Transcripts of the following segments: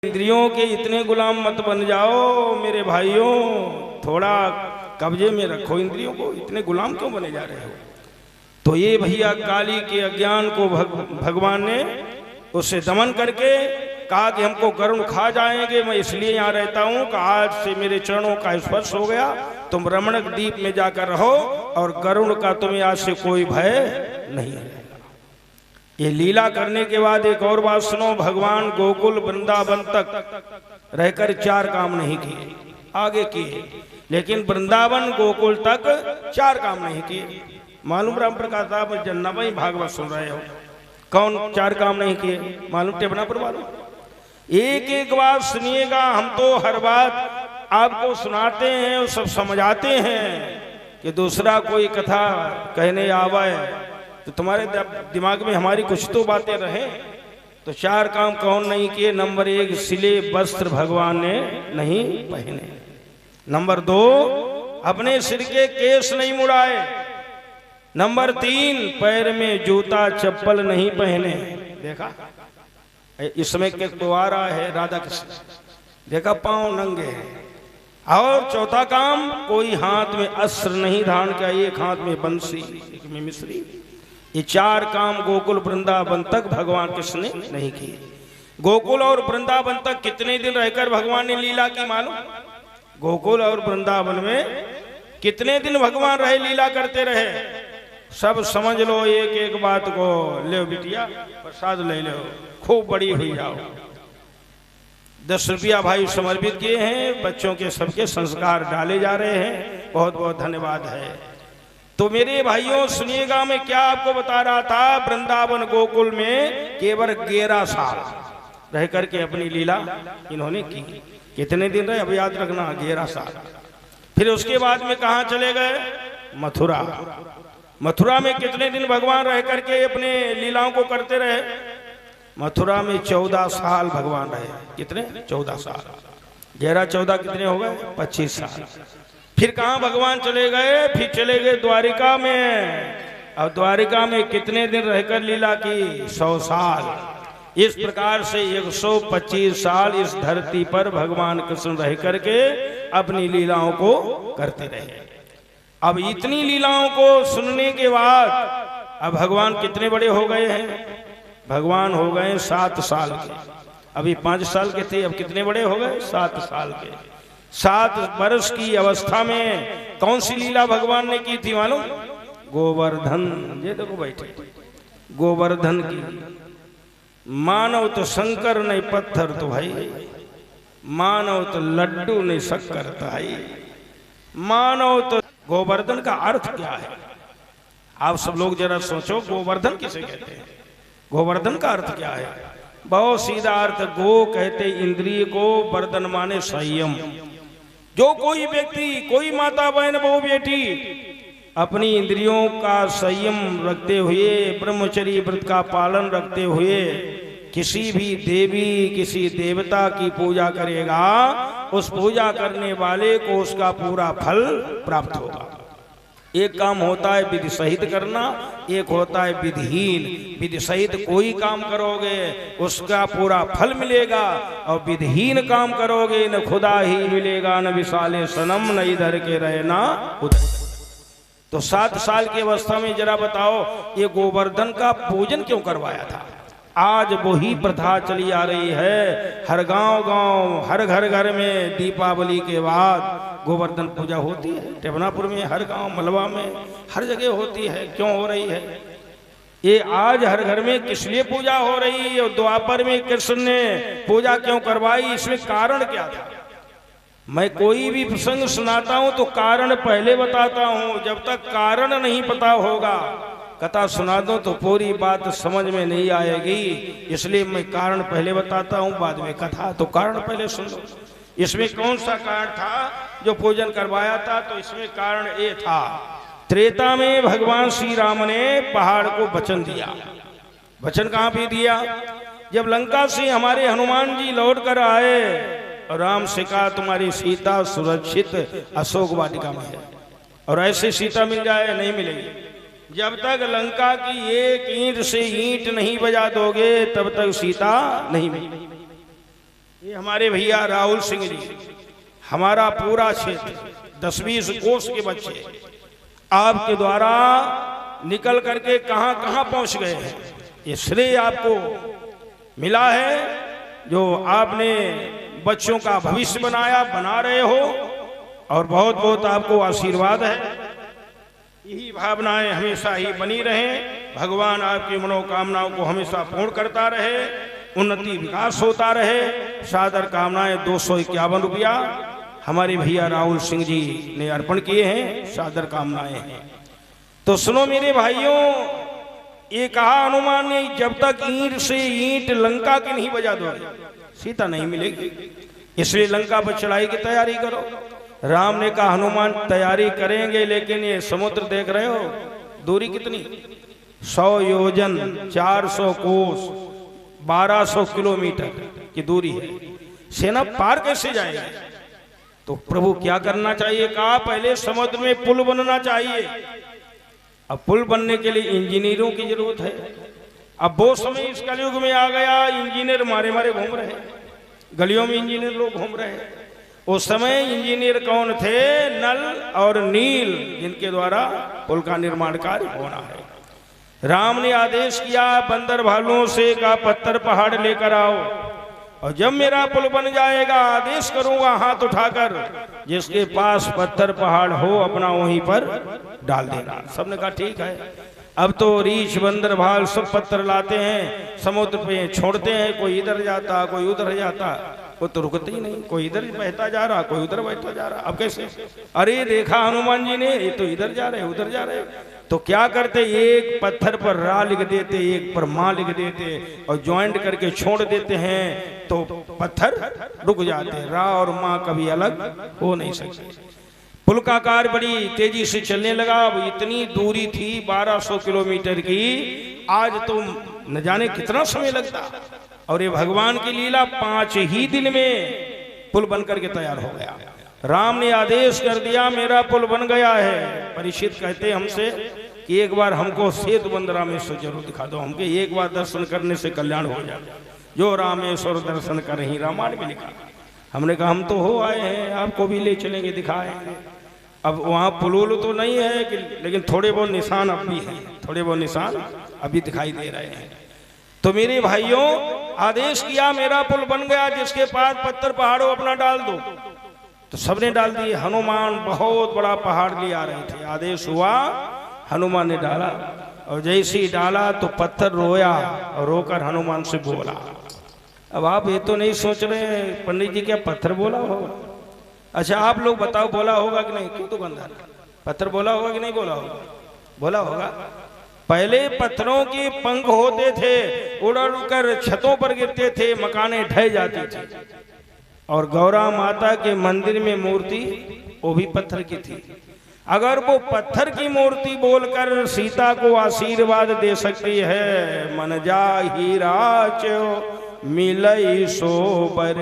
इंद्रियों के इतने गुलाम मत बन जाओ मेरे भाइयों, थोड़ा कब्जे में रखो इंद्रियों को, इतने गुलाम क्यों बने जा रहे हो। तो ये भैया काली के अज्ञान को भगवान ने उससे दमन करके कहा कि हमको गरुड़ खा जाएंगे, मैं इसलिए यहाँ रहता हूँ कि आज से मेरे चरणों का स्पर्श हो गया, तुम रमणक द्वीप में जाकर रहो और गरुड़ का तुम्हें आज से कोई भय नहीं है। ये लीला करने के बाद एक और बात सुनो, भगवान गोकुल वृंदावन तक रहकर चार काम नहीं किए, आगे किए, लेकिन वृंदावन गोकुल तक चार काम नहीं किए। मालूम राम प्रकाश साहब जन्ना भाई भागवत सुन रहे हो, कौन चार काम नहीं किए मालूम? टेबना पर मालूम? एक एक बात सुनिएगा, हम तो हर बात आपको सुनाते हैं और सब समझाते हैं कि दूसरा कोई कथा कहने आवे तो तुम्हारे दिमाग में हमारी कुछ तो बातें रहे। तो चार काम कौन नहीं किए? नंबर एक, सिले वस्त्र भगवान ने नहीं पहने। नंबर दो, अपने सिर के केश नहीं मुड़ाए। नंबर तीन, पैर में जूता चप्पल नहीं पहने। देखा इसमें के द्वारा है राधा कृष्ण, देखा पांव नंगे हैं। और चौथा काम, कोई हाथ में अस्त्र नहीं धारण किया, एक हाथ में बंसी एक में मिश्री। ये चार काम गोकुल वृंदावन तक भगवान कृष्ण ने नहीं किए। गोकुल और वृंदावन तक कितने दिन रहकर भगवान ने लीला की मालूम? गोकुल और वृंदावन में कितने दिन भगवान रहे, लीला करते रहे, सब समझ लो। एक एक बात को ले बिटिया प्रसाद ले लो, खूब बड़ी हुई जाओ। 10 रुपया भाई समर्पित किए हैं, बच्चों के सबके संस्कार डाले जा रहे हैं, बहुत बहुत धन्यवाद है। तो मेरे भाइयों सुनिएगा, मैं क्या आपको बता रहा था, वृंदावन गोकुल में केवल 11 साल रह करके अपनी लीला इन्होंने की। कितने दिन रहे अब याद रखना, 11 साल। फिर उसके बाद में कहाँ चले गए? मथुरा। मथुरा में कितने दिन भगवान रह करके अपने लीलाओं को करते रहे? मथुरा में 14 साल भगवान रहे। कितने? 14 साल। 11 14 कितने हो गए? 25 साल। फिर कहाँ भगवान चले गए? फिर चले गए द्वारिका में। अब द्वारिका में कितने दिन रहकर लीला की? 100 साल। इस प्रकार से 125 साल इस धरती पर भगवान कृष्ण रह करके अपनी लीलाओं को करते रहे। अब इतनी लीलाओं को सुनने के बाद अब भगवान कितने बड़े हो गए हैं? भगवान हो गए 7 साल के। अभी 5 साल के थे, अब कितने बड़े हो गए? 7 साल के। 7 वर्ष की अवस्था में कौन सी लीला भगवान ने की थी मालूम? गोवर्धन। ये देखो बैठे, गोवर्धन की। मानव तो शंकर नहीं पत्थर तो भाई, मानव तो लड्डू नहीं शक्कर तो भाई, मानव तो। गोवर्धन का अर्थ क्या है आप सब लोग जरा सोचो, गोवर्धन किसे कहते हैं? गोवर्धन का अर्थ क्या है? बहुत सीधा अर्थ, गो कहते इंद्रिय को, वर्धन माने संयम। जो कोई व्यक्ति, कोई माता बहन बहू बेटी अपनी इंद्रियों का संयम रखते हुए, ब्रह्मचर्य व्रत का पालन रखते हुए किसी भी देवी किसी देवता की पूजा करेगा, उस पूजा करने वाले को उसका पूरा फल प्राप्त होगा। एक काम होता है विधि सहित करना, एक होता है विधिहीन। विधि सहित कोई काम करोगे उसका पूरा फल मिलेगा, और विधिहीन काम करोगे न खुदा ही मिलेगा, न विशाले सनम, न इधर के रहना उधर। तो 7 साल की अवस्था में जरा बताओ ये गोवर्धन का पूजन क्यों करवाया था? आज वही प्रथा चली आ रही है, हर गांव हर घर में दीपावली के बाद गोवर्धन पूजा होती है। टेबनापुर में, हर गांव, मलवा में, हर जगह होती है। क्यों हो रही है ये? आज हर घर में किस लिए पूजा हो रही है? और द्वापर में कृष्ण ने पूजा क्यों करवाई? इसमें कारण क्या था? मैं कोई भी प्रसंग सुनाता हूं तो कारण पहले बताता हूं। जब तक कारण नहीं पता होगा, कथा सुना दो तो पूरी बात समझ में नहीं आएगी, इसलिए मैं कारण पहले बताता हूं, बाद में कथा। तो कारण पहले सुन लो। इसमें कौन सा कारण था जो पूजन करवाया था? तो इसमें कारण ये था, त्रेता में भगवान श्री राम ने पहाड़ को वचन दिया। वचन कहाँ पे दिया? जब लंका से हमारे हनुमान जी लौट कर आए, राम से कहा तुम्हारी सीता सुरक्षित अशोक वाटिका में है, और ऐसे सीता मिल जाए? नहीं मिलेगी। जब तक लंका की एक ईंट से ईंट नहीं बजा दोगे तब तक सीता नहीं मिलेगी। ये हमारे भैया राहुल सिंह जी, हमारा पूरा क्षेत्र 10-20 कोस के बच्चे आपके द्वारा निकल करके कहां कहां पहुंच गए हैं। ये श्रेय आपको मिला है जो आपने बच्चों का भविष्य बनाया, बना रहे हो, और बहुत बहुत आपको आशीर्वाद है। यही भावनाएं हमेशा ही बनी रहें, भगवान आपकी मनोकामनाओं को हमेशा पूर्ण करता रहे, उन्नति विकास होता रहे। सादर कामनाएं 251 रुपया हमारे भैया राहुल सिंह जी ने अर्पण किए हैं, सादर कामनाएं हैं। तो सुनो मेरे भाइयों, ये कहा हनुमान ने, जब तक ईंट से ईंट लंका की नहीं बजा दो सीता नहीं मिलेगी, इसलिए लंका पर चढ़ाई की तैयारी करो। राम ने कहा हनुमान तैयारी करेंगे, लेकिन ये समुद्र देख रहे हो दूरी कितनी, 100 योजन 400 कोस 1200 किलोमीटर की दूरी है, सेना पार कैसे जाएगी। तो प्रभु क्या करना चाहिए, कहा पहले समुद्र में पुल बनना चाहिए। अब पुल बनने के लिए इंजीनियरों की जरूरत है। अब वो समय इस कलयुग में आ गया, इंजीनियर मारे मारे घूम रहे हैं, गलियों में इंजीनियर लोग घूम रहे हैं। उस समय इंजीनियर कौन थे, नल और नील, जिनके द्वारा पुल का निर्माण कार्य होना है। राम ने आदेश किया बंदर भालुओं से, का पत्थर पहाड़ लेकर आओ, और जब मेरा पुल बन जाएगा आदेश करूंगा हाथ उठाकर, जिसके पास पत्थर पहाड़ हो अपना वहीं पर डाल देना। सबने कहा ठीक है। अब तो रीछ बंदर भाल सब पत्थर लाते हैं, समुद्र पे छोड़ते हैं, कोई इधर जाता कोई उधर जाता, वो तो रुकते ही नहीं, कोई इधर बहता जा रहा कोई उधर बहता जा रहा। अब कैसे, अरे देखा हनुमान जी ने, ये तो इधर जा रहे उधर जा रहे। तो क्या करते, एक पत्थर पर रा लिख देते, एक पर माँ लिख देते, और ज्वाइंट करके छोड़ देते हैं, तो पत्थर रुक जाते। रा और माँ कभी अलग हो नहीं सकते। पुल का कार्य बड़ी तेजी से चलने लगा। अब इतनी दूरी थी 1200 किलोमीटर की, आज तो न जाने कितना समय लगता, और ये भगवान की लीला 5 ही दिन में पुल बनकर के तैयार हो गया। राम ने आदेश कर दिया मेरा पुल बन गया है। परीक्षित कहते हमसे कि एक बार हमको सेतु बंद रामेश्वर जरूर दिखा दो, हमके एक बार दर्शन करने से कल्याण हो जाए, जो रामेश्वर दर्शन कर ही रामायण में लिखा। हमने कहा हम तो हो आए हैं, आपको भी ले चलेंगे दिखाएंगे। अब वहाँ पुल तो नहीं है कि, लेकिन थोड़े बहुत निशान अब भी हैं, थोड़े बहुत निशान अभी दिखाई दे रहे हैं। तो मेरे भाइयों आदेश किया मेरा पुल बन गया, जिसके पास पत्थर पहाड़ों अपना डाल दो। तो सबने डाल दिए। हनुमान बहुत बड़ा पहाड़ ले आ रहे थे, आदेश हुआ हनुमान ने डाला, और जैसे ही डाला तो पत्थर रोया, और रोकर हनुमान से बोला। अब आप ये तो नहीं सोच रहे पंडित जी क्या पत्थर बोला होगा। अच्छा आप लोग बताओ बोला होगा कि नहीं, क्यों तो गंदा पत्थर बोला होगा कि नहीं बोला होगा, बोला होगा। पहले पत्थरों के पंख होते थे, उड़ उड़ कर छतों पर गिरते थे, मकाने ढह जाती थी। और गौरा माता के मंदिर में मूर्ति वो भी पत्थर की थी। अगर वो पत्थर की मूर्ति बोलकर सीता को आशीर्वाद दे सकती है, मन जा हीरा चो मिलई सोबर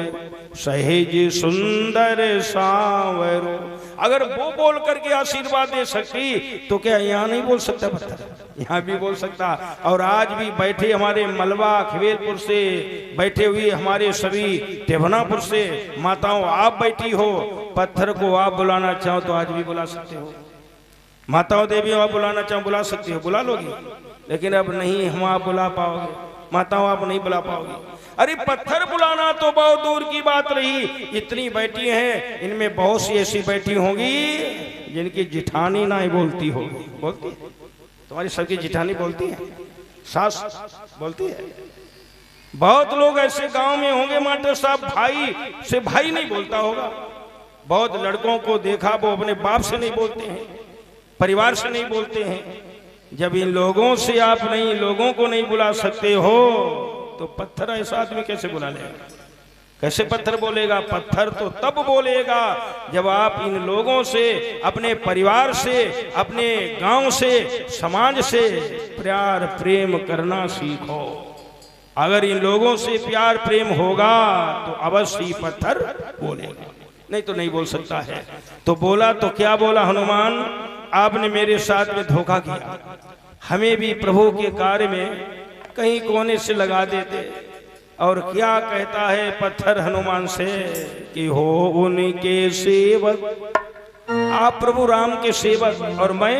सहेज सुंदर सांवरो, अगर वो बोल करके आशीर्वाद दे सकती तो क्या यहाँ नहीं बोल सकता पत्थर, यहाँ भी बोल सकता। और आज भी बैठे हमारे मलबा खवेरपुर से बैठे हुए हमारे सभी टेभनापुर से माताओं आप बैठी हो, पत्थर को आप बुलाना चाहो तो आज भी बुला सकते हो। माताओं देवी आप बुलाना चाहो बुला सकती हो, बुला लोगी, लेकिन अब नहीं हम आप बुला पाओगे, माताओं आप नहीं बुला पाओगी। अरे पत्थर बुलाना तो बहुत दूर की बात रही, इतनी बैठी हैं, इनमें बहुत सी ऐसी बैठी होंगी जिनकी जिठानी ना ही बोलती होगी। बोलती है तुम्हारी सबकी जिठानी बोलती है, सास बोलती है। बहुत लोग ऐसे गांव में होंगे मास्टर साहब, भाई से भाई नहीं बोलता होगा। बहुत लड़कों को देखा वो अपने बाप से नहीं बोलते हैं, परिवार से नहीं बोलते हैं। जब इन लोगों से आप नहीं लोगों को नहीं बुला सकते हो तो पत्थर ऐसा आदमी कैसे बुला लेगा, कैसे पत्थर बोलेगा। पत्थर तो तब बोलेगा जब आप इन लोगों से, अपने परिवार से, अपने गांव से, समाज से प्यार प्रेम करना सीखो। अगर इन लोगों से प्यार प्रेम होगा तो अवश्य पत्थर बोलेगा, नहीं तो नहीं बोल सकता है। तो बोला तो क्या बोला हनुमान, आपने मेरे साथ में धोखा किया, हमें भी प्रभु के कार्य में कहीं कोने से लगा देते, और क्या कहता है पत्थर हनुमान से कि हो उनके सेवक, आप प्रभु राम के सेवक और मैं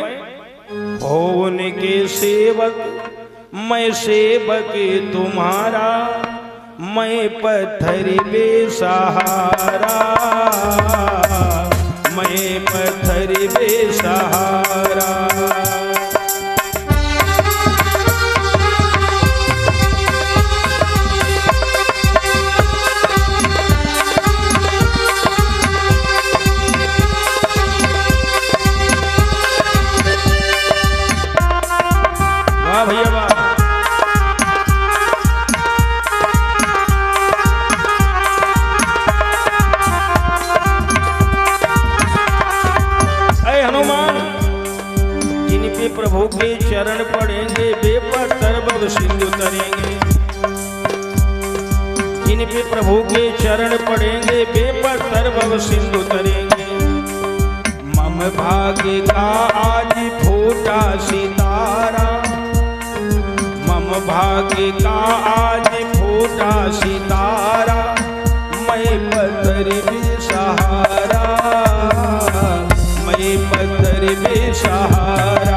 हो उनके सेवक, मैं सेवक तुम्हारा, मैं पत्थर बेसहारा, मैं पत्थर बेसहारा। वाह भैया वाह। प्रभु के चरण पड़ेंगे बेपत्थर भव सिंधु तरेंगे, जिन पे प्रभु के चरण पड़ेंगे बेपत्थर भव सिंधु तरेंगे। मम भाग्य का आज फूटा सितारा, मम भाग्य का आज फूटा सितारा, मैं पत्थर बेसहारा, मैं पत्थर बेसहारा।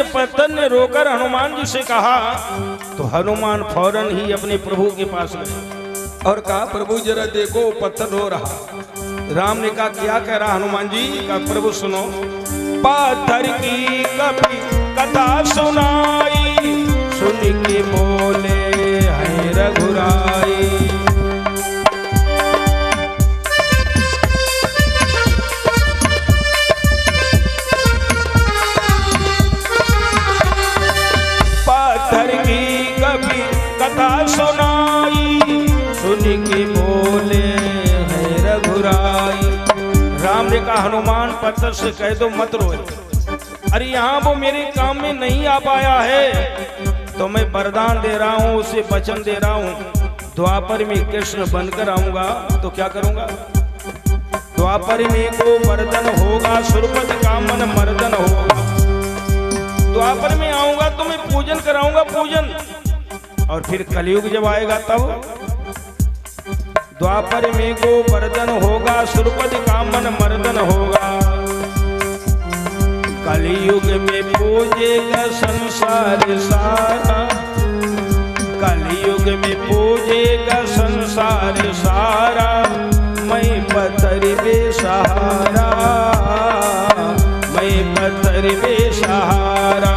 पत्थर ने रोकर हनुमान जी से कहा तो हनुमान फौरन ही अपने प्रभु के पास गए और कहा प्रभु जरा देखो पत्थर रो रहा। राम ने कहा क्या कह रहा हनुमान जी? का प्रभु सुनो, पत्थर की कभी कथा सुनाई, सुन के बोले है रघुराई। कथा सुनाई, सुन के बोले है रघुराई। राम ने कहा हनुमान पत्थर से कह दो मत रोए, अरे यहाँ वो मेरे काम में नहीं आ पाया है तो मैं वरदान दे रहा हूँ, उसे वचन दे रहा हूँ, द्वापर में कृष्ण बनकर आऊंगा तो क्या करूंगा? द्वापर में को मर्दन होगा, सुरपत का मन मर्दन होगा। द्वापर में आऊंगा तो मैं पूजन कराऊंगा पूजन, और फिर कलयुग जब आएगा तब द्वापर में गो वर्धन होगा, सुरपद का मन मर्दन होगा। कलयुग में पूजेगा संसार सारा, कलयुग में पूजेगा संसार सारा, मैं पत्थर बेसहारा, मैं पत्थर बेसहारा।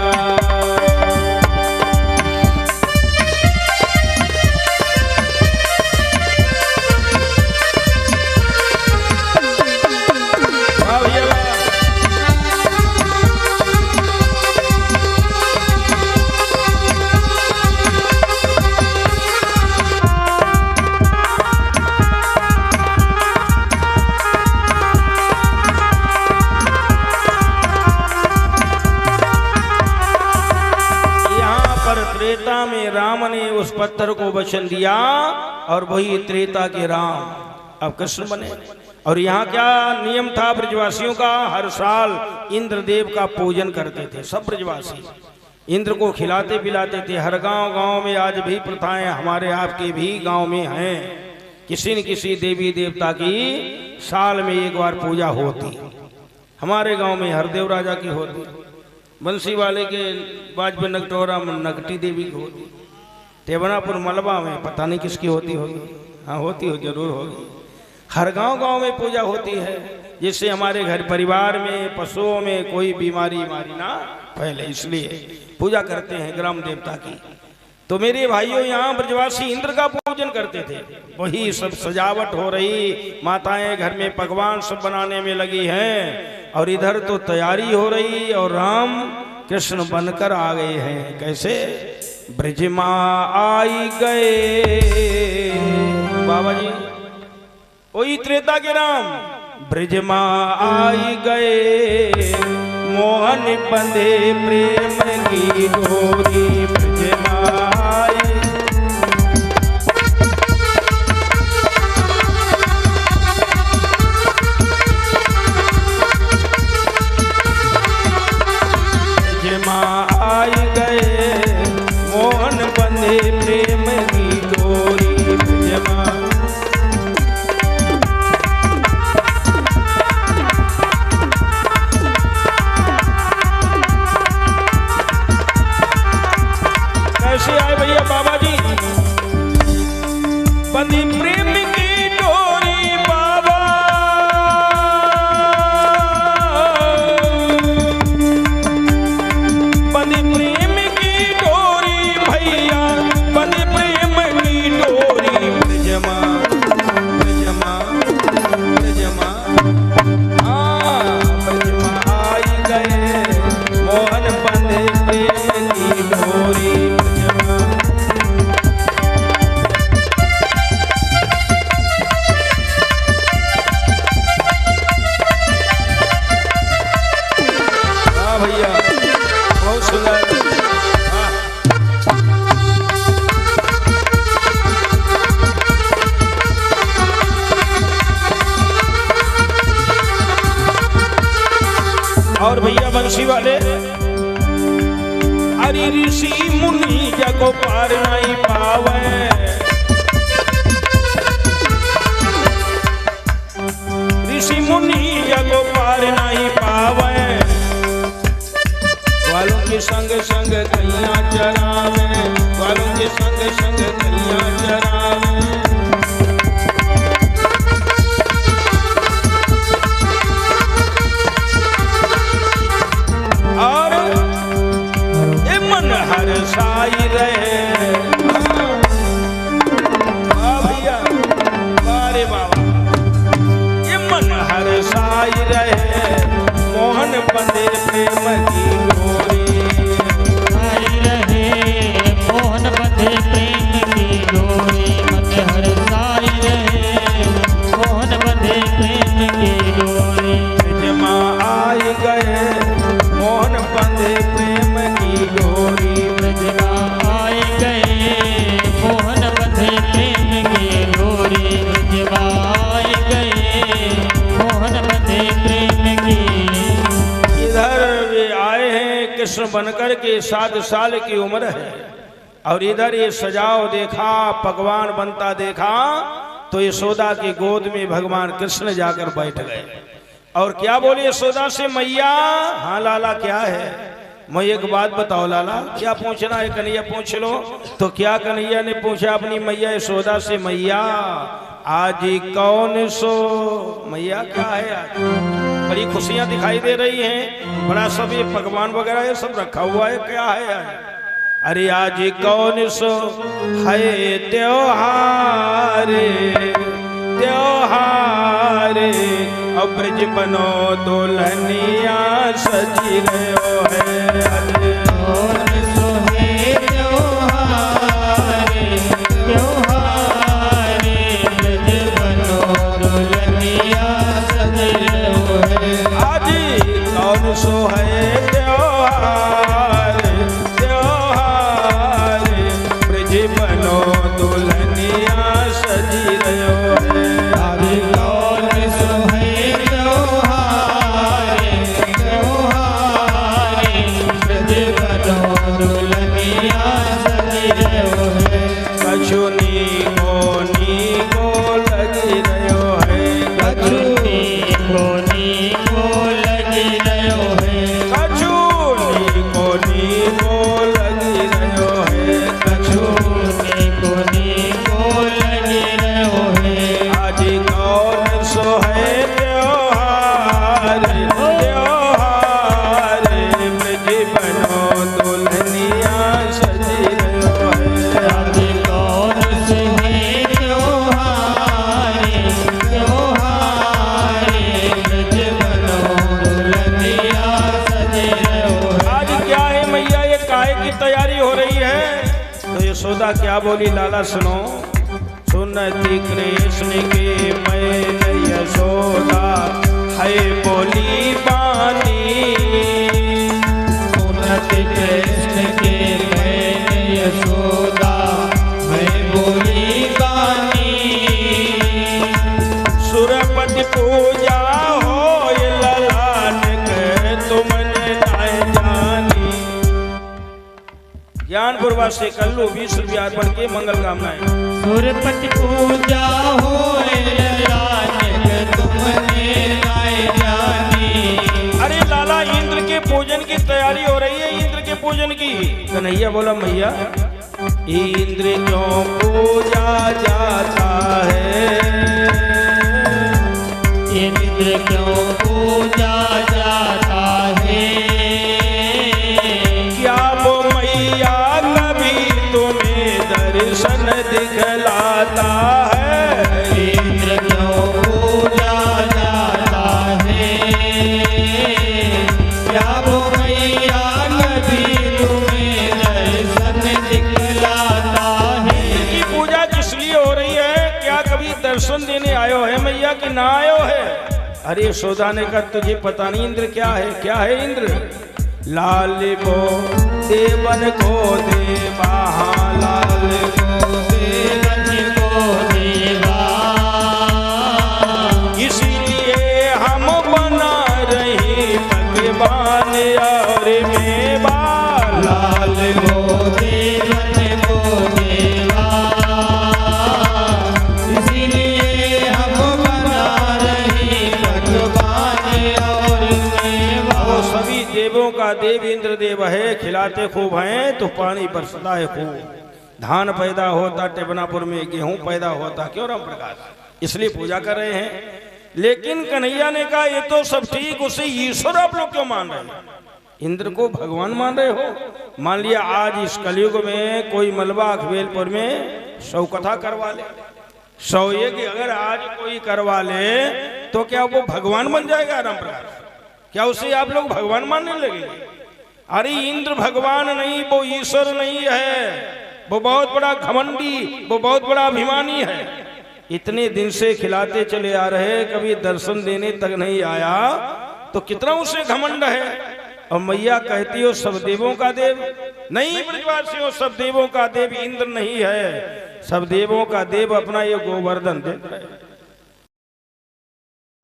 त्रेता में राम ने उस पत्थर को वचन दिया और वही त्रेता के राम अब कृष्ण बने। और यहाँ क्या नियम था ब्रजवासियों का? हर साल इंद्रदेव का पूजन करते थे सब ब्रजवासी, इंद्र को खिलाते पिलाते थे। हर गांव गांव में आज भी प्रथाएं हमारे आपके भी गांव में हैं, किसी न किसी देवी देवता की साल में एक बार पूजा होती। हमारे गांव में हरदेव राजा की होती, बंसी वाले के बाजपे नगटोरा में नगटी देवी की होती, टेबनापुर मलबा में पता नहीं किसकी होती होगी, हाँ होती हो जरूर होगी। हर गांव गांव में पूजा होती है जिससे हमारे घर परिवार में पशुओं में कोई बीमारी ना फैले, इसलिए पूजा करते हैं ग्राम देवता की। तो मेरे भाइयों यहाँ ब्रजवासी इंद्र का पूजन करते थे, वही सब सजावट हो रही, माताएं घर में पकवान सब बनाने में लगी हैं और इधर तो तैयारी हो रही और राम कृष्ण बनकर आ गए हैं। कैसे? ब्रज माँ आई गए बाबा जी, वही त्रेता के राम। ब्रज माँ आई गए मोहन बंधे प्रेम की डोरी, ब्रज माँ आई। ब्रज माँ आई गए मोहन बंधे प्रेम की डोरी, ब्रज माँ। कैसे आए भैया बाबा जी? बंधी प्रेम की डोरी बाबा, बंधी प्रेम की डोरी भैया, बंधी प्रेम की डोरी। ब्रज माँ, ब्रज माँ, ब्रज माँ, ब्रज माँ आई गए मोहन बंधे प्रेम की डोरी। और भैया बंसी वाले, अरे ऋषि मुनि जगो पार नहीं पावे, ऋषि मुनि जगो पार नहीं पावे, वालों के संग संग कैया चरावे, वालों के संग संग कैया चरावे। और ये मन हर साई रहे भैया, अरे बाबा, ये मन हर साई रहे मोहन बंधे प्रेम की डोरी, साई रहे मोहन बंधे प्रेम की डोरी, मन हर साई रहे मोहन बंधे प्रेम की डोरी। ब्रज माँ आई गए मोहन बंधे प्रेम की डोरी, ब्रज माँ आई गए मोहन बंधे प्रेम की डोरी, ब्रज माँ आई गए मोहन बंधे प्रेम की। इधर वे आए हैं कृष्ण बनकर के 7 साल की उम्र है और इधर ये सजाओ देखा, पकवान बनता देखा तो यशोदा की गोद में भगवान कृष्ण जाकर बैठ गए और क्या बोले यशोदा से, मैया। हाँ लाला क्या है? मैं एक बात बताओ लाला, क्या पूछना है? कन्हैया पूछ लो। तो क्या कन्हैया ने पूछा अपनी मैया यशोदा से, मैया आज कौन सो? मैया क्या है आज? बड़ी खुशियां दिखाई दे रही हैं, बड़ा सब ये पकवान वगैरह ये सब रखा हुआ है, क्या है आज? अरे आज कौन सो है त्योहार, त्योहार अब ब्रज बनो दुल्हनिया सजी रहो है। कौन सो है त्योहार, त्योहार ब्रज बनो दुल्हनिया सजी रहो है। आज कौन सो है त्योहार, त्योहार ब्रज बनो दुल्हनिया सजी रहो है। आज कौन सो है त्योहार, त्योहार ब्रज बनो दुल्हनिया सजी रहो है। कछु नीको लगी रहो है, कछु नीको लगी रहो है, कछु यशोदा क्या बोली लाला सुनो, सुनती कृष्ण के मैंने यशोदा है बोली बानी, सुनती कृष्ण के मैंने यशोदा है बोली बानी। सुरपति पूजा हो ललान के तुमने न जानी। ज्ञानपुर वासी कल्लू 20 रुपया अर्पण के मंगल कामनाएं। सुरपति पूजा हो तुमने न जानी। अरे लाला इंद्र के पूजन की तैयारी हो रही है, इंद्र के पूजन की। कन्हैया बोला मैया इंद्र क्यों पूजा जाता है, इंद्र क्यों पूजा जाता है। क्या वो मैया कभी तुम्हें दर्शन दिखलाता है, इंद्र क्यों पूजा जाता है। क्या वो मैया कभी तुम्हें दर्शन दिखलाता है। इनकी पूजा किस लिए हो रही है, क्या कभी दर्शन देने आयो है मैया कि ना आयो है। अरे यशोदा ने कहा तुझे पता नहीं इंद्र क्या है, क्या है इंद्र। लाल को देवन को देवा, लाल को देवन को देवा। इसीलिए हम बना रही भगवान और मेवा, लाल को देवन को देवा। इसीलिए हम बना रही भगवान और मेवा। वो सभी देवों का देव इंद्र देव है, खिलाते खूब हैं तो पानी बरसता है खूब। धान पैदा होता टिपनापुर में, गेहूं पैदा होता, क्यों राम प्रकाश, इसलिए पूजा कर रहे हैं। लेकिन कन्हैया ने कहा ये तो सब ठीक, उसे ईश्वर आप लोग क्यों मान रहे हैं, इंद्र को भगवान मान रहे हो। मान लिया आज इस कलयुग में कोई मलबा अखबेलपुर में 100 कथा करवा ले, 100 यज्ञ अगर आज कोई करवा ले तो क्या वो भगवान बन जाएगा राम प्रकाश, क्या उसे आप लोग भगवान मानने लगेंगे। अरे इंद्र भगवान नहीं, वो ईश्वर नहीं है, वो बहुत बड़ा घमंडी, वो बहुत बड़ा अभिमानी है। इतने दिन से खिलाते चले आ रहे, कभी दर्शन देने तक नहीं आया, तो कितना उसे घमंड है। और मैया कहती हो सब देवों का देव नहीं, ब्रजवासियों सब देवों का देव इंद्र नहीं है, सब देवों का देव अपना ये गोवर्धन देव है।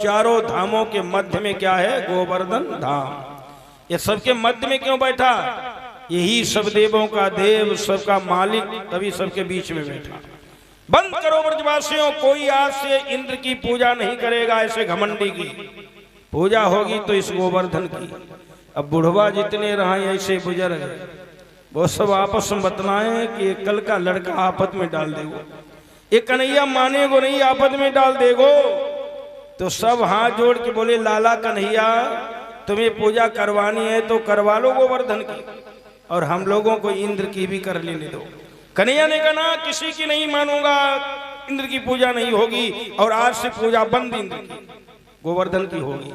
चारों धामों के मध्य में क्या है, गोवर्धन धाम। ये सबके मध्य में क्यों बैठा, यही सब देवों का देव, सबका मालिक, तभी सबके बीच में बैठा। बंद करो ब्रजवासियों, कोई आज से इंद्र की पूजा नहीं करेगा, ऐसे घमंडी की पूजा होगी तो इस गोवर्धन की। अब बुढ़वा जितने रहे ऐसे बुजुर्ग, वो सब आपस में बतलाएं कि कल का लड़का आपत में डाल देगो, ये कन्हैया मानेगो नहीं, आपत में डाल देगो। तो सब हाथ जोड़ के बोले लाला कन्हैया तुम्हें पूजा करवानी है तो करवा लो गोवर्धन की, और हम लोगों को इंद्र की भी कर लेने दो। कन्हैया ने कहा ना किसी की नहीं मानूंगा, इंद्र की पूजा नहीं होगी, और आज से पूजा बंद इंद्र की, गोवर्धन की होगी।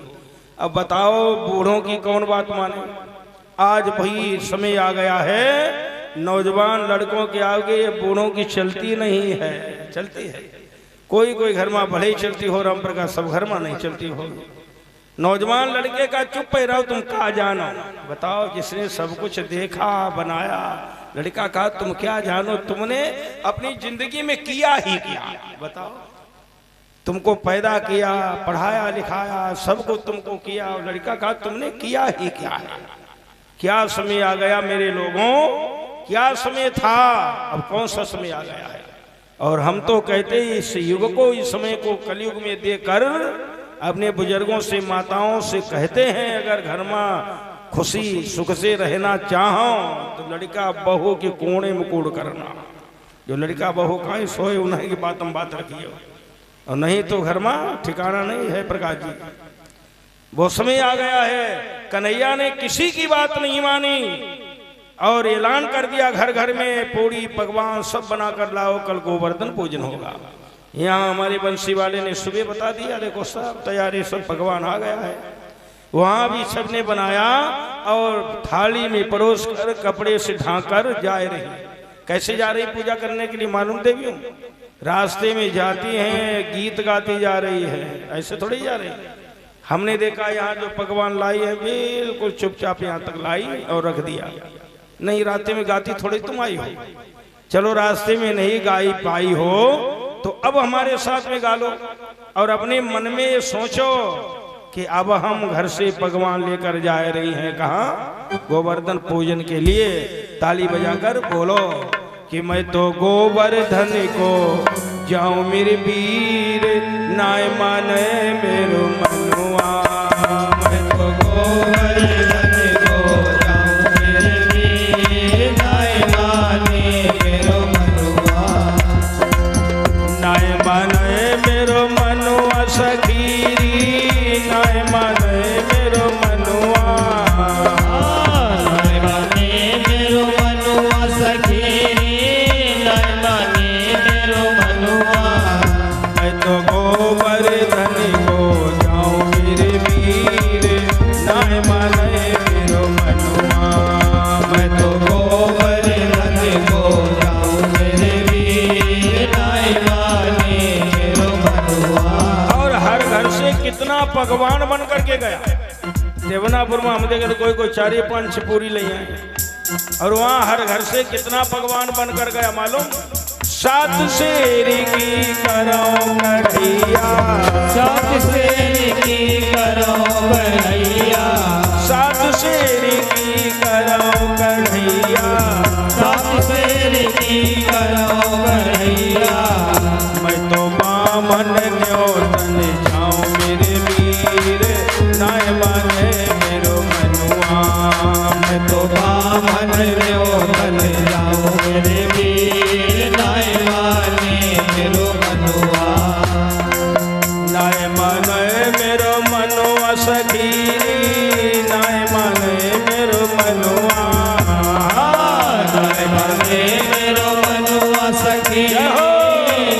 अब बताओ बूढ़ों की कौन बात माने। आज भाई समय आ गया है, नौजवान लड़कों के आगे बूढ़ों की चलती नहीं है, चलती है कोई कोई घर में भले ही चलती हो राम प्रकाश, सब घर में नहीं चलती हो। नौजवान लड़के का चुप ही रहो, तुम कहा जानो। बताओ जिसने सब कुछ देखा बनाया, लड़का कहा तुम क्या जानो, तुमने अपनी जिंदगी में किया ही क्या। बताओ तुमको पैदा किया, पढ़ाया लिखाया, सब कुछ तुमको किया, और लड़का कहा तुमने किया ही क्या है। क्या समय आ गया मेरे लोगों, क्या समय था, अब कौन सा समय आ गया है। और हम तो कहते इस युग को, इस समय को कलयुग में देकर अपने बुजुर्गों से माताओं से कहते हैं अगर घर में खुशी सुख से रहना चाहो तो लड़का बहू के कोने मुकुड़ करना। जो लड़का बहू खाए सोए उन्हीं की बात हम बात रखिए, और नहीं तो घर में ठिकाना नहीं है। प्रकाश जी वो समय आ गया है, कन्हैया ने किसी की बात नहीं मानी और ऐलान कर दिया घर घर में पूड़ी पकवान सब बना कर लाओ, कल गोवर्धन पूजन होगा। यहाँ हमारे बंसी वाले ने सुबह बता दिया देखो सब तैयारी, सब पकवान आ गया है। वहाँ भी सब ने बनाया और थाली में परोस कर कपड़े से ढांकर जा रही। कैसे जा रही पूजा करने के लिए मालूम देवियों? रास्ते में जाती हैं, गीत गाती जा रही है, ऐसे थोड़ी जा रही। हमने देखा यहाँ जो पकवान लाई है बिल्कुल चुपचाप यहाँ तक लाई और रख दिया। नहीं, रास्ते में गाती थोड़ी तुम आई हो। चलो रास्ते में नहीं गाई पाई हो तो अब हमारे साथ में गा लो और अपने मन में ये सोचो कि अब हम घर से पकवान लेकर जा रही हैं कहाँ? गोवर्धन पूजन के लिए। ताली बजाकर बोलो कि मैं तो गोवर्धन को जाऊं मेरे वीर, नाय माने मेरो मनुआ। मैं तो गोवर्धन को जाऊं मेरे वीर, नाय माने मेरो मनुआ। नाय माने मेरो मनुआ सखीरी, नाय माने मेरो मनुआ। नाय माने मेरो मनुआ सखीरी, नाय माने मेरो मनुआ। मैं तो गोवर्धन को जाऊं मेरे वीर, नाय माने मेरो मनुआ। मैं तो गोवर्धन को जाऊं मेरे वीर, नाय माने मेरो मनुआ। और हर घर से कितना पकवान बन करके गया। देवनापुर में हम देखे तो कोई 4-5 पूरी ले आए और वहाँ हर घर से कितना पकवान बनकर गया मालूम? 7 शेर की करो कढ़ैया, 7 शेर की करो कढ़ैया, 7 शेर की करो कढ़ैया, 7 शेर की करो कढ़ैया। मैं तो बामन न्योतन जाऊं मेरे वीर, नाय माने मेरो मनुआ। मैं तो बामन न्योतन जाऊं मेरे वीर, नाय माने मेरो मनुआ। नाय माने मेरो मनुआ सखीरी, नाय माने मेरो मनुआ। नाय माने मेरो मनुआ सखीरी,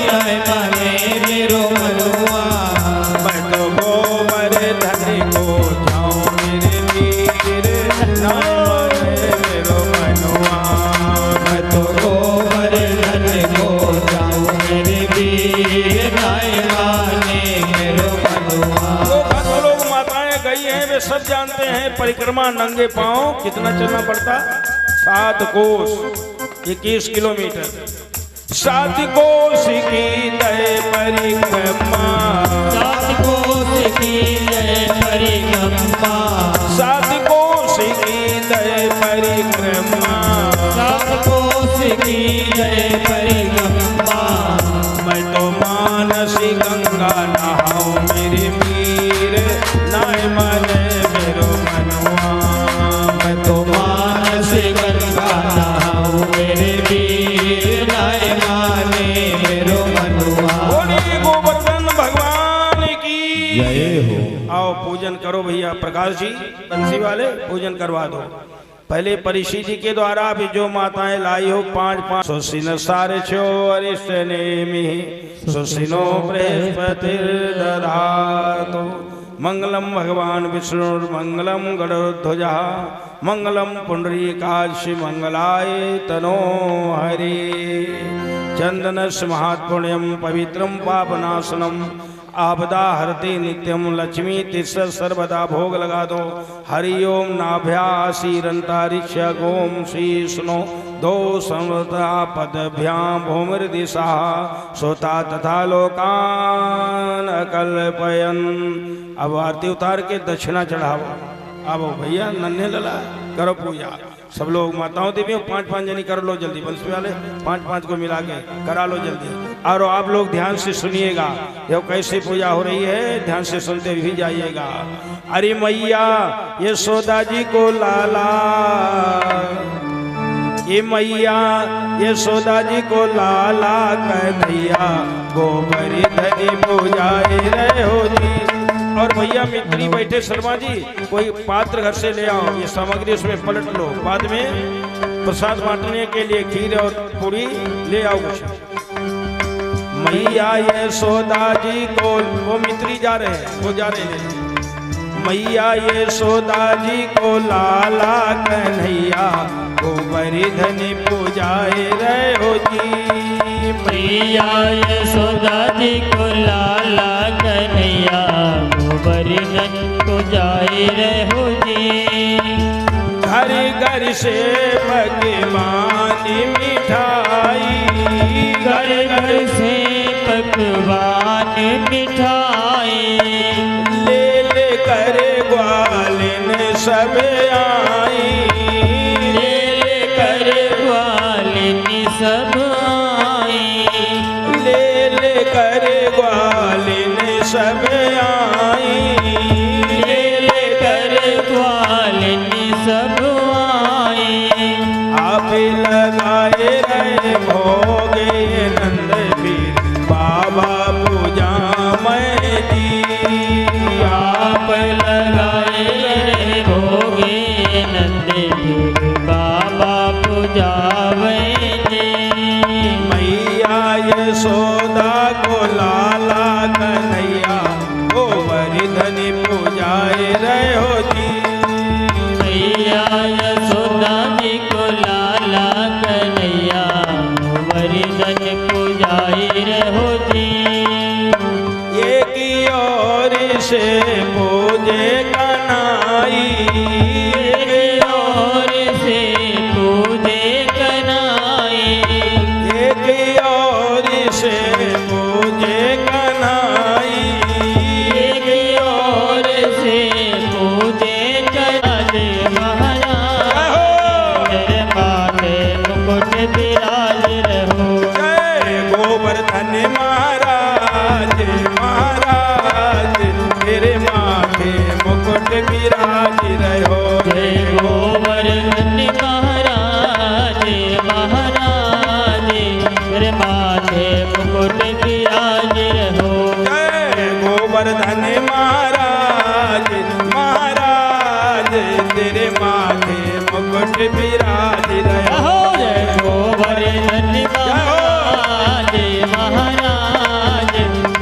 नाय माने मेरो मनुआ। मैं तो गोवर्धन को जाऊं मेरे वीर, नाय माने मेरो मनुआ। मैं तो गोवर्धन को जाऊं मेरे वीर, नाय माने मेरो मनुआ। जो लोग माताएं गई हैं वे सब जानते हैं परिक्रमा नंगे पांव कितना चलना पड़ता? 7 कोस 21 किलोमीटर। 7 कोस की तय परिक्रमा, 7 कोस की जय परिक्रमा, 7 कोस की तय परिक्रमा। 7 कोस की जय परिक्रमा। मैं तो मानसी गंगा नहाऊं मेरे वीर, नाय माने मेरो मनुआ। मैं तो मानसी गंगा नहाऊं मेरे वीर, नाय माने मेरो मनुआ। बोलिए गोवर्धन भगवान की जय हो। आओ पूजन करो भैया। प्रकाश जी बंसी वाले पूजन करवा दो। पहले परिषी जी के द्वारा भी जो माताएं लाई हो 5-5 सुसिन सारे छो अरिष्ट नेमि सुसिनो बृहस्पति दधातु। मंगलम भगवान विष्णु मंगलम गरुड़ध्वजा मंगलम पुंडरीकाक्ष मंगलाय तनो हरि। चंदनस्य महात्पुण्यम पवित्रम पापनाशनम आपदा हरते नित्यम लक्ष्मी तिस्स सर्वदा। भोग लगा दो। हरि ओम नाभ्यासीरंतारिक्ष गोम शीष्णो 2 संवता पदभ्याम भूमिर्दिशा सोता तथा लोकान अकल्पयन। अब आरती उतार के दक्षिणा चढ़ाओ। अब भैया नन्हे लला करो पूजा। सब लोग माताओं देवियों 5-5 जनी कर लो जल्दी। बंसी वाले 5-5 को मिला के करा लो जल्दी। और आप लोग ध्यान से सुनिएगा ये कैसे पूजा हो रही है, ध्यान से सुनते भी जाइएगा। अरे मैया यशोदा जी को लाला, ये मैया यशोदा जी को लाला कन्हैया गोवर्धन पूजाए रहे हो जी। और भैया मित्री बैठे शर्मा जी कोई पात्र घर से ले आओ, ये सामग्री उसमें पलट लो। बाद में प्रसाद बांटने के लिए खीर और पूरी ले आओ कुछ। मैया यशोदा जी को, वो मित्री जा रहे हैं, वो जा रहे हैं। मैया यशोदा जी को लाला कन्हैया गोवर्धन पूजा पुजाए रहो जी। मैया यशोदा जी को लाला कन्हैया गोवर्धन पुजाए रहो जी। घर घर से पकवान मिठाई, घर घर से पकवान मिठाई, ले ले कर ग्वालिन सब आई, ले ले कर ग्वालिन सब आई, ले ले कर ग्वालिन सब आई, ले ले कर ग्वालिन सब आई। आप लगाए रहे भोगे नंद वीर बाबा पूजा मैं जी। आप लगाए रहे भोगे नंद वीर बाबा पुजावे जी। मैया यशोदा को लाला कन्हैया गोवर्धन पूजाए रहो जी। मैया यशोदा जी को लाला कन्हैया गोवर्धन पुजाई रहो जी। एक और से पूजे कनाई, एक और से पूजे कनाई, एक और से पूजे कनाई, एक और से पूजे कनाज महाराज तेरे माथे मुकुट विराज रहो। जय गोवर्धन महाराज महाराज तेरे माथे मुकुट विराज रहो। जय गोवर्धन महाराज महाराज तेरे माथे मुकुट विराज रहो। जय गोवर्धन महाराज महाराज तेरे माथे मुकुट विराज रहो। जय गोवर्धन महाराज महाराज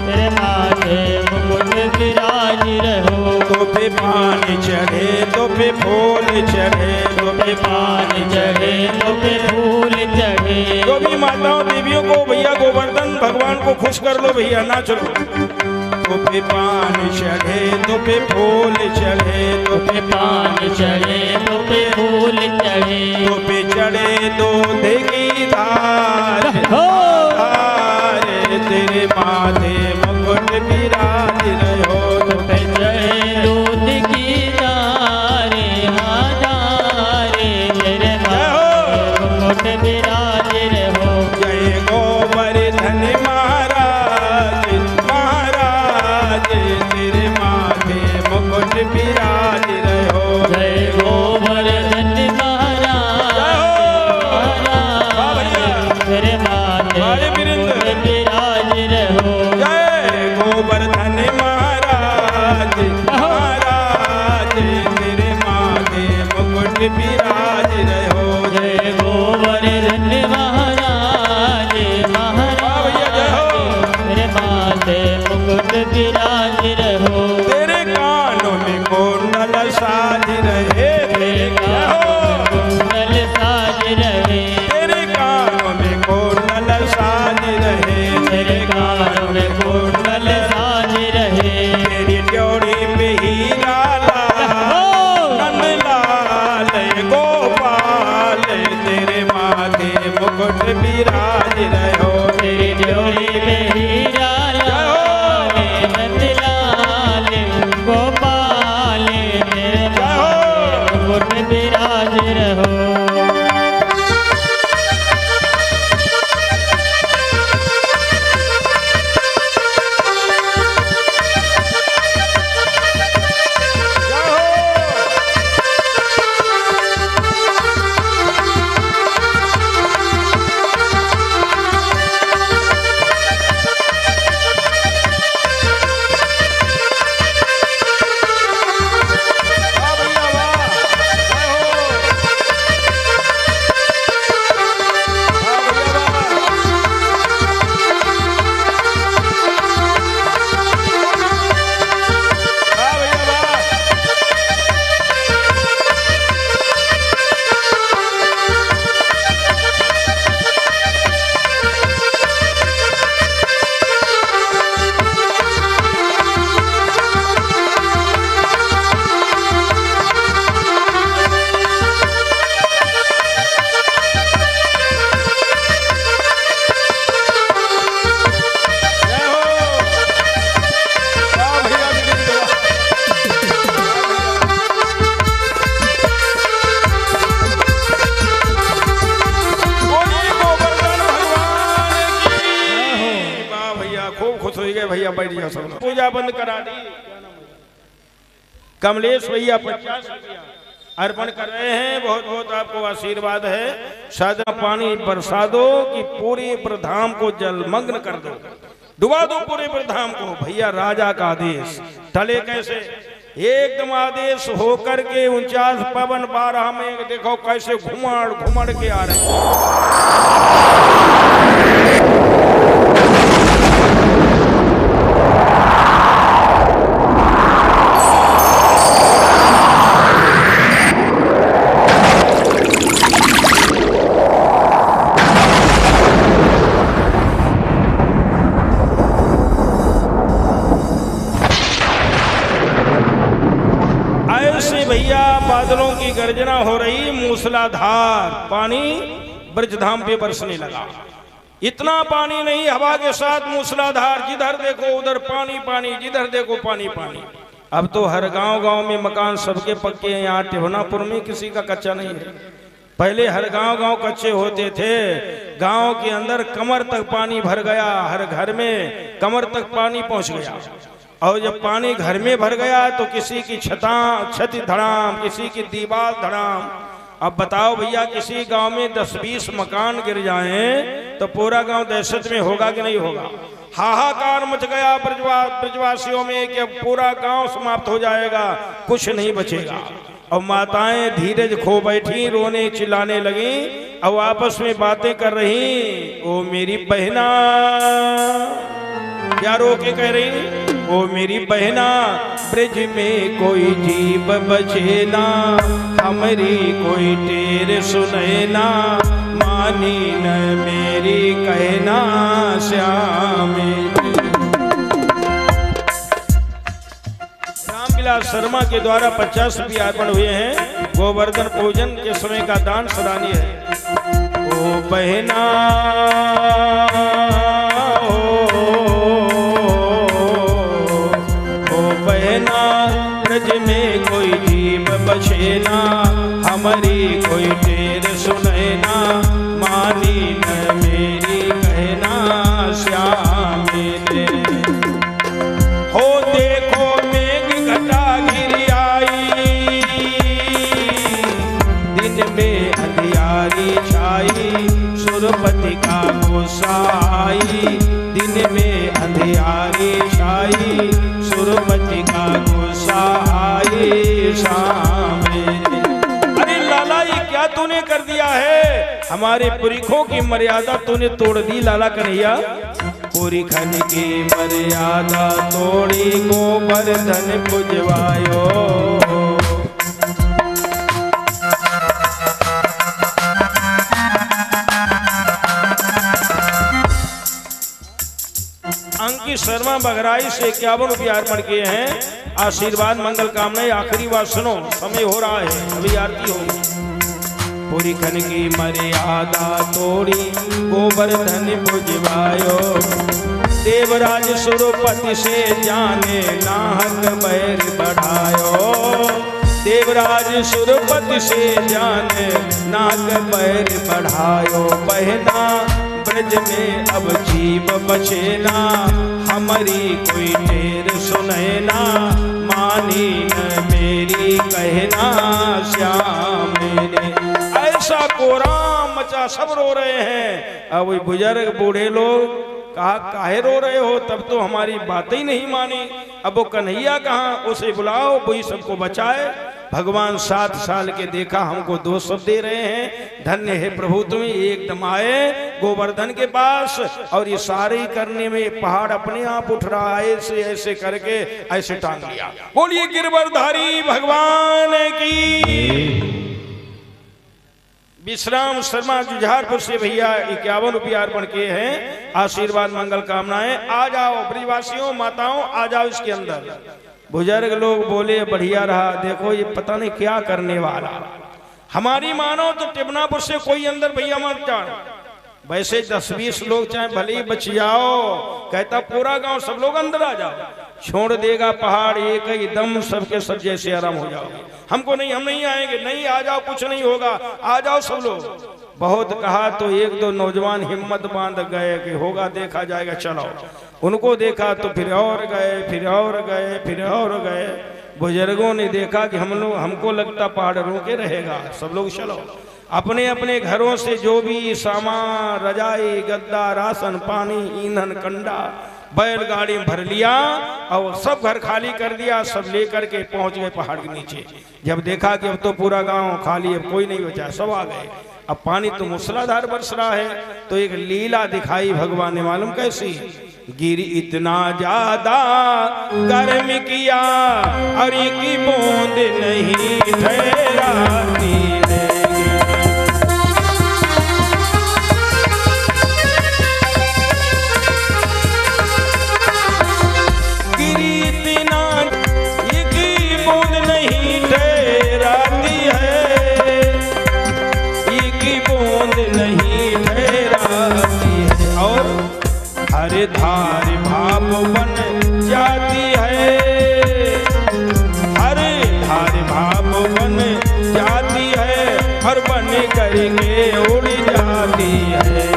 तेरे माथे मुकुट विराज रहो। तो पे पानी चढ़े तो पे फूल चढ़े तो पे पान चढ़े तो पे फूल चढ़े, जो भी माताओं देवियों को भैया गोवर्धन भगवान को खुश कर लो भैया, ना चलो। तो पे पान चढ़े तो पे फूल चढ़े तो पे पान चढ़े तो पे फूल चढ़े, तो पे चढ़े दूध की धार हो धार तेरे माथे मुकुट विराज रहो। तो पे चढ़े दूध की धारे हादारे तेरे माथे मुकुट विराज रहो। जय गोवर्धन महाराज महाराज तेरे माथे मुकुट विराज रहो। जय गोवर्धन महाराज महाराज तेरे माथे मुकुट विराज रहो। जय गोवर्धन महाराज महाराज तेरे माथे मुकुट विराज रहो। जय गोवर्धन महाराज महाराज तेरे माथे मुकुट विराज रहो। तेरे कानों में कुंडल साज रहे तेरे कानों में कुंडल साज रहे, तेरे कानों में कुंडल साज रहे तेरे कानों में कुंडल साज रहे। तेरी ड्योढ़ी पे हीरा नंद लाल गोपाल तेरे माथे मुकुट विराज रहो। तेरी ड्योढ़ी पे हीरा लाल नंद लाल गोपाल तेरे माथे मुकुट विराज रहो। भैया बैठ जाओ सब लोग। पूजा बंद करा दी। कमलेश भैया 50 रुपया अर्पण कर रहे हैं। बहुत बहुत आपको आशीर्वाद है। सादा पानी बरसा दो कि पूरे प्रधाम को जलमग्न कर दो, डुबा दो पूरे प्रधाम को। भैया राजा का आदेश टले कैसे? एकदम आदेश होकर के 49 पवन 12 में देखो कैसे घुमड़ घुमड़ के आ रहे हैं। भैया बादलों की गर्जना हो रही, मूसलाधार पानी ब्रजधाम पे बरसने लगा। इतना पानी नहीं, हवा के साथ मूसलाधार, जिधर देखो उधर पानी पानी, जिधर देखो पानी पानी। अब तो हर गांव गांव में मकान सबके पक्के हैं। यहाँ टिहनापुर में किसी का कच्चा नहीं है। पहले हर गांव गांव कच्चे होते थे। गांव के अंदर कमर तक पानी भर गया, हर घर में कमर तक पानी पहुंच गया। और जब पानी घर में भर गया तो किसी की छत धड़ाम, किसी की दीवार धड़ाम। अब बताओ भैया, किसी गांव में 10-20 मकान गिर जाएं तो पूरा गांव दहशत में होगा कि नहीं होगा? हाहाकार मच गया ब्रजवासियों में कि अब पूरा गांव समाप्त हो जाएगा, कुछ नहीं बचेगा। और माताएं धीरज खो बैठी, रोने चिल्लाने लगी और आपस में बातें कर रही। ओ मेरी बहना, क्या रो के कह रही? ओ मेरी बहना, ब्रज में कोई जीव बचे ना, हमारी कोई टेर सुने ना, मानी न मेरी कहना श्याम। रामविलास शर्मा के द्वारा 50 रुपये अर्पण हुए हैं। गोवर्धन पूजन के समय का दान सराहनीय है। ओ बहना, ब्रज में कोई जीव बचे ना, हमारी कोई टेर सुने ना, मानी न मेरी कहना श्याम मेरे। हो देखो मेघ घटा घिर आई, दिन में अंधियारी छाई, सुरपति का गुस्सा आई, दिन में अंधियारी छाई, सुरपति का गुस्सा आई शाम मेरे। अरे लाला, ये क्या तूने कर दिया है? हमारे पुरखों की मर्यादा तूने तोड़ दी लाला कन्हैया। पुरखन की मर्यादा तोड़ी, गोवर्धन पुजवायो। अंकित शर्मा बघराई से 51 रुपये अर्पण किए हैं। आशीर्वाद मंगल कामनाएं। आखिरी बात सुनो, समय हो रहा है, अभी आरती होगी। पुरखन की मर्यादा तोड़ी, गोवर्धन पुजवायो। देवराज सुरपति से जाने, नाहक बैर बढ़ायो। देवराज सुरपति से जाने, नाहक बैर बढ़ायो। बहना, ब्रज में अब जीव बचे ना, हमारी कोई टेर सुने ना, मानी न मेरी कहना श्याम मेरे। ऐसा कोराम मचा, सब रो रहे हैं। अब वही बुजुर्ग बूढ़े लोग कहा काहे रो रहे हो, तब तो हमारी बातें ही नहीं मानी। अब वो कन्हैया कहाँ, उसे बुलाओ, वही सबको बचाए। भगवान 7 साल के देखा, हमको 2 शब्द दे रहे हैं। धन्य है प्रभु तुम्हें, एकदम आए गोवर्धन के पास और ये सारे करने में पहाड़ अपने आप उठ रहा है। ऐसे ऐसे करके ऐसे टांग लिया। बोलिए गिरवरधारी भगवान की। विश्राम शर्मा जुझारपुर से भैया 51 रुपये अर्पण किए हैं। आशीर्वाद मंगल कामनाएं। आ जाओ ब्रिजवासियों, माताओं, आ जाओ इसके अंदर। बुजुर्ग लोग बोले बढ़िया रहा, देखो ये पता नहीं क्या करने वाला। हमारी मानो तो टिबनापुर से कोई अंदर भैया मत जाओ। वैसे 10-20 लोग चाहे भले ही बच जाओ, कहता पूरा गांव सब लोग अंदर आ जाओ। छोड़ देगा पहाड़ एक ही दम, सबके सब जैसे आराम हो जाओगे। हमको नहीं, हम नहीं आएंगे। नहीं, आ जाओ, कुछ नहीं होगा, आ जाओ सब लोग। बहुत कहा तो 1-2 नौजवान हिम्मत बांध गए कि होगा देखा जाएगा, चलो। उनको देखा तो फिर और गए, फिर और गए, फिर और गए। बुजुर्गों ने देखा कि हमको लगता पहाड़ रोके रहेगा, सब लोग चलो। अपने अपने घरों से जो भी सामान, रजाई, गद्दा, राशन पानी, ईंधन, कंडा बैलगाड़ी में भर लिया और सब घर खाली कर दिया। सब लेकर के पहुंच गए पहाड़ के नीचे। जब देखा कि अब तो पूरा गांव खाली, अब कोई नहीं बचा, सब आ गए। अब पानी तो मूसलाधार बरस रहा है। तो एक लीला दिखाई भगवान ने, मालूम कैसी? गिरी इतना ज्यादा गर्म किया और की बूंद नहीं ठहराती है। गिरी इतना, की बूंद नहीं ठहराती है, की बूंद नहीं ठहराती है। और हर धार भाप बन जाती है, हर धार भाप बन जाती है और बन करके उड़ जाती है।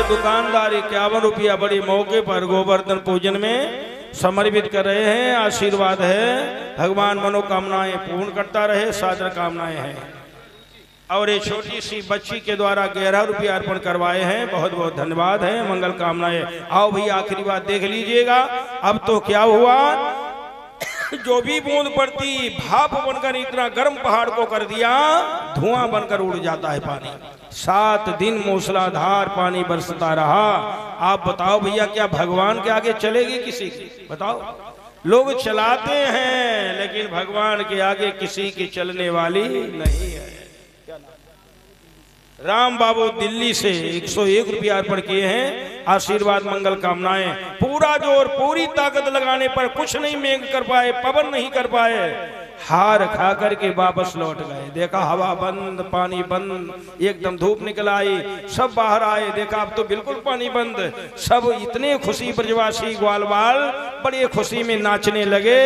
दुकानदार 51 रुपया बड़े मौके पर गोवर्धन पूजन में समर्पित कर रहे हैं। आशीर्वाद है, भगवान मनोकामनाएं पूर्ण करता रहे, सादर कामनाएं हैं। और ये छोटी सी बच्ची के द्वारा 11 रुपया अर्पण करवाए हैं, बहुत बहुत धन्यवाद है, मंगल कामनाएं। आओ भाई आखिरी बात देख लीजिएगा। अब तो क्या हुआ, जो भी बूंद पड़ती भाप बनकर इतना गर्म पहाड़ को कर दिया, धुआं बनकर उड़ जाता है पानी। 7 दिन मूसलाधार पानी बरसता रहा। आप बताओ भैया, क्या भगवान के आगे चलेगी किसी की? बताओ। लोग चलाते हैं लेकिन भगवान के आगे किसी की चलने वाली नहीं है। राम बाबू दिल्ली से 101 रुपया अर्पण किए हैं। आशीर्वाद मंगल कामनाएं। पूरा जोर पूरी ताकत लगाने पर कुछ नहीं मेघ कर पाए, पवन नहीं कर पाए, हार खा करके वापस लौट गए। देखा हवा बंद, पानी बंद, एकदम धूप निकल आई, सब बाहर आए, देखा अब तो बिल्कुल पानी बंद। सब इतने खुशी, ब्रजवासी ग्वाल बाल बड़े खुशी में नाचने लगे।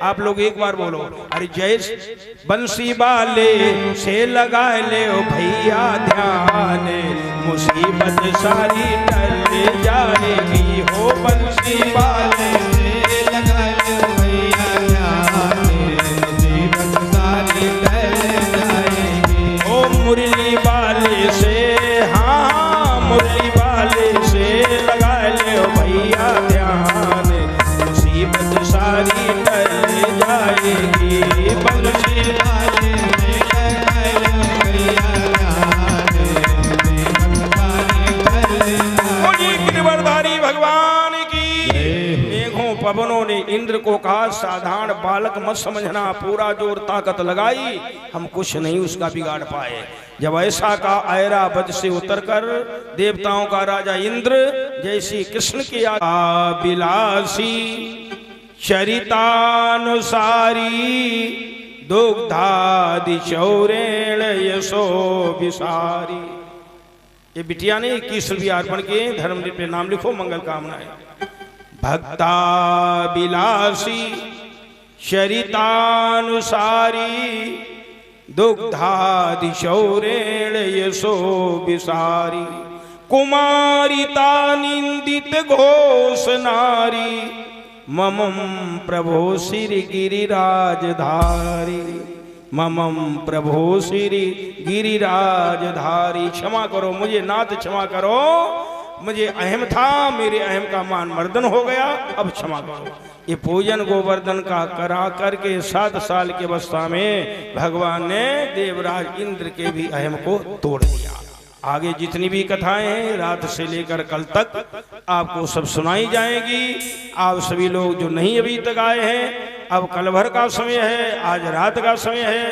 आप लोग एक बार बोलो, अरे जय बंसी वाले से लगा ले ओ भैया ध्यान, मुसीबत सारी टल जाएगी। हो बंसी वाले से लगा ले ओ भैया ध्यान, मुरली वाले से, हाँ मुरली वाले से लगा ले भैया ध्यान, मुसीबत सारी टल जाएगी। बंसी वाले से लगा ले भैया ध्यान, गिरवरधारी भगवान की। मेघों पवनों ने इंद्र को कहा, साधारण बालक मत समझना, पूरा जोर ताकत लगाई, हम कुछ नहीं उसका बिगाड़ पाए। जब ऐसा का ऐरावत से उतरकर देवताओं का राजा इंद्र जैसी कृष्ण की बिलासी चरितानुसारी दुग्धादि चौरेण यशो विसारी। ये बिटिया ने 21 रुपया अर्पण किए। धर्म पे नाम लिखो, मंगल कामनाएं। भक्ता बिलासी चरितानुसारी दुग्धादि शौरेण यशो विसारी, कुमारिता निंदित घोष नारी, ममम प्रभो श्री गिरिराजधारी, ममम प्रभो श्री गिरिराजधारी। क्षमा करो मुझे नाथ, क्षमा करो, मुझे अहम था, मेरे अहम का मान मर्दन हो गया, अब क्षमा करो। ये पूजन गोवर्धन का करा करके 7 साल की अवस्था में भगवान ने देवराज इंद्र के भी अहम को तोड़ दिया। आगे जितनी भी कथाएं हैं रात से लेकर कल तक आपको सब सुनाई जाएगी। आप सभी लोग जो नहीं अभी तक आए हैं, अब कल भर का समय है, आज रात का समय है।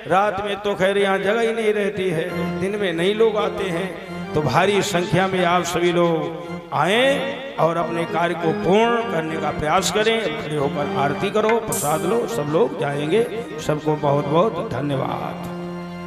रात में तो खैर यहाँ जगह ही नहीं रहती है, दिन में नहीं लोग आते हैं, तो भारी संख्या में आप सभी लोग आए और अपने कार्य को पूर्ण करने का प्रयास करें। खड़े होकर आरती करो, प्रसाद लो, सब लोग जाएंगे। सबको बहुत बहुत धन्यवाद।